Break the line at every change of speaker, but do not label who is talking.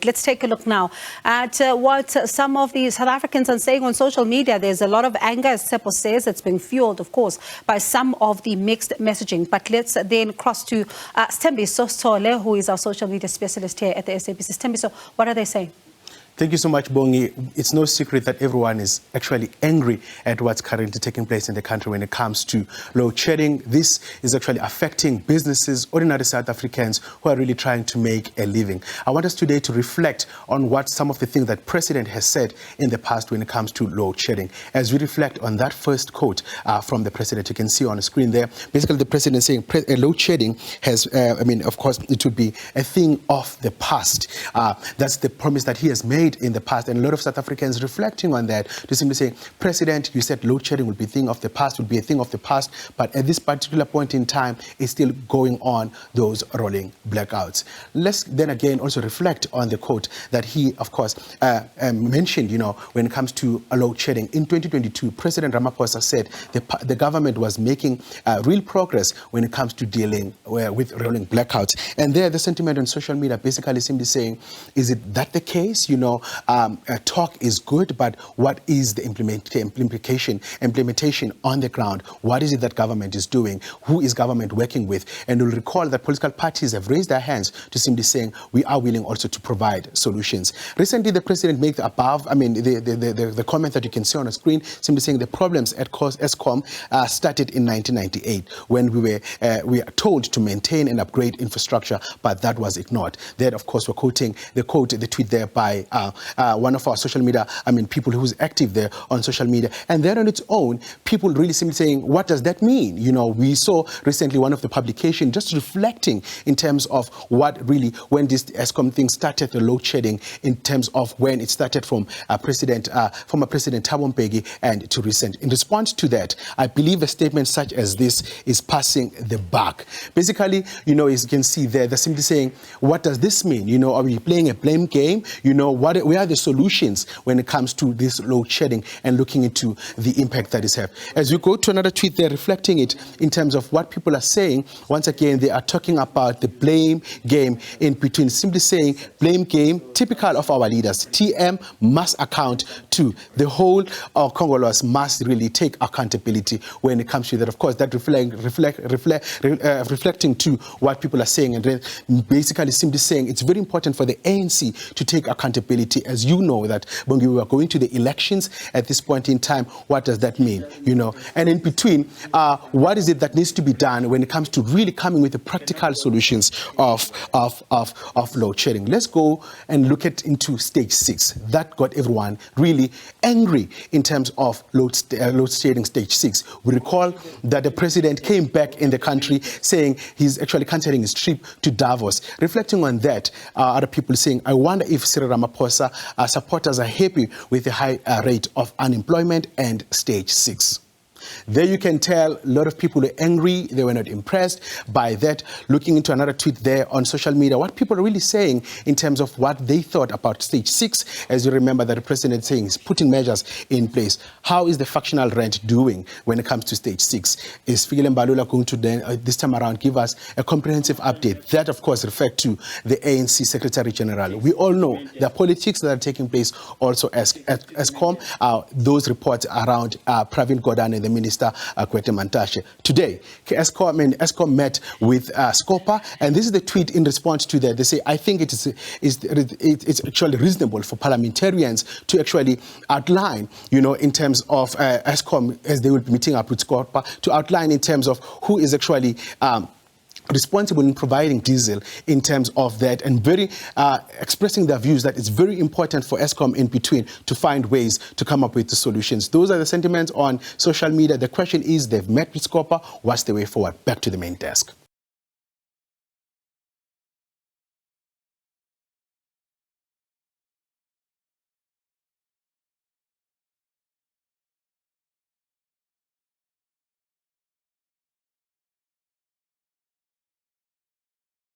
Let's take a look now at what some of the South Africans are saying on social media. There's a lot of anger, as Seppo says. It's being fueled, of course, by some of the mixed messaging. But let's then cross to Sthembiso Sithole, who is our social media specialist here at the SABC. Sthembiso, what are they saying?
Thank you so much, Bongi. It's no secret that everyone is actually angry at what's currently taking place in the country when it comes to load shedding. This is actually affecting businesses, ordinary South Africans who are really trying to make a living. I want us today to reflect on what some of the things that President has said in the past when it comes to load shedding. As we reflect on that first quote from the President, you can see on the screen there, basically the President saying load shedding has, of course, it would be a thing of the past. That's the promise that he has made in the past, and a lot of South Africans reflecting on that, to simply say, President, you said load shedding would be a thing of the past, would be a thing of the past, but at this particular point in time, it's still going on, those rolling blackouts. Let's then again also reflect on the quote that he, of course, mentioned, when it comes to load shedding. In 2022, President Ramaphosa said the government was making real progress when it comes to dealing with rolling blackouts. And there, the sentiment on social media basically simply saying, is it that the case? Talk is good, but what is the implementation on the ground? What is it that government is doing? Who is government working with? And you'll recall that political parties have raised their hands to simply saying we are willing also to provide solutions. Recently, the president made the comment that you can see on the screen, simply saying the problems at Eskom started in 1998 when we are told to maintain and upgrade infrastructure, but that was ignored. That, of course, we're quoting the tweet there by one of our social media, people who's active there on social media. And there on its own, people really simply saying, what does that mean? We saw recently one of the publication just reflecting in terms of what really, when this Eskom thing started, the load shedding, in terms of when it started from former President Thabo Mbeki and to recent. In response to that, I believe a statement such as this is passing the buck. Basically, as you can see there, they're simply saying, what does this mean? Are we playing a blame game? Where are the solutions when it comes to this load shedding and looking into the impact that is having? As we go to another tweet there, reflecting it in terms of what people are saying, once again, they are talking about the blame game in between, simply saying blame game, typical of our leaders. TM must account to the whole Congolese must really take accountability when it comes to that. Of course, that reflecting to what people are saying, and then basically simply saying it's very important for the ANC to take accountability. As you know that when we are going to the elections at this point in time, what does that mean? And in between, what is it that needs to be done when it comes to really coming with the practical solutions of load shedding? Let's go and look into stage 6. That got everyone really angry in terms of load shedding stage 6. We recall that the president came back in the country saying he's actually cancelling his trip to Davos. Reflecting on that, other people saying, I wonder if Cyril Ramaphosa supporters are happy with the high rate of unemployment and stage 6. There you can tell a lot of people were angry, they were not impressed by that. Looking into another tweet there on social media, what people are really saying in terms of what they thought about stage 6, as you remember that the president is saying he's putting measures in place. How is the fractional rent doing when it comes to stage 6? Is Fikile Mbalula going to then, this time around, give us a comprehensive update? That, of course, refers to the ANC Secretary General. We all know the politics that are taking place also as Eskom, those reports around Pravin Gordhan and the Minister Kwete Mantashe. Today, Eskom met with Scopa, and this is the tweet in response to that. They say, I think it's actually reasonable for parliamentarians to actually outline, in terms of Eskom, as they will be meeting up with Scopa, to outline in terms of who is actually responsible in providing diesel in terms of that, and very expressing their views that it's very important for Eskom in between to find ways to come up with the solutions. Those are the sentiments on social media. The question is, they've met with Scopa. What's the way forward? Back to the main desk.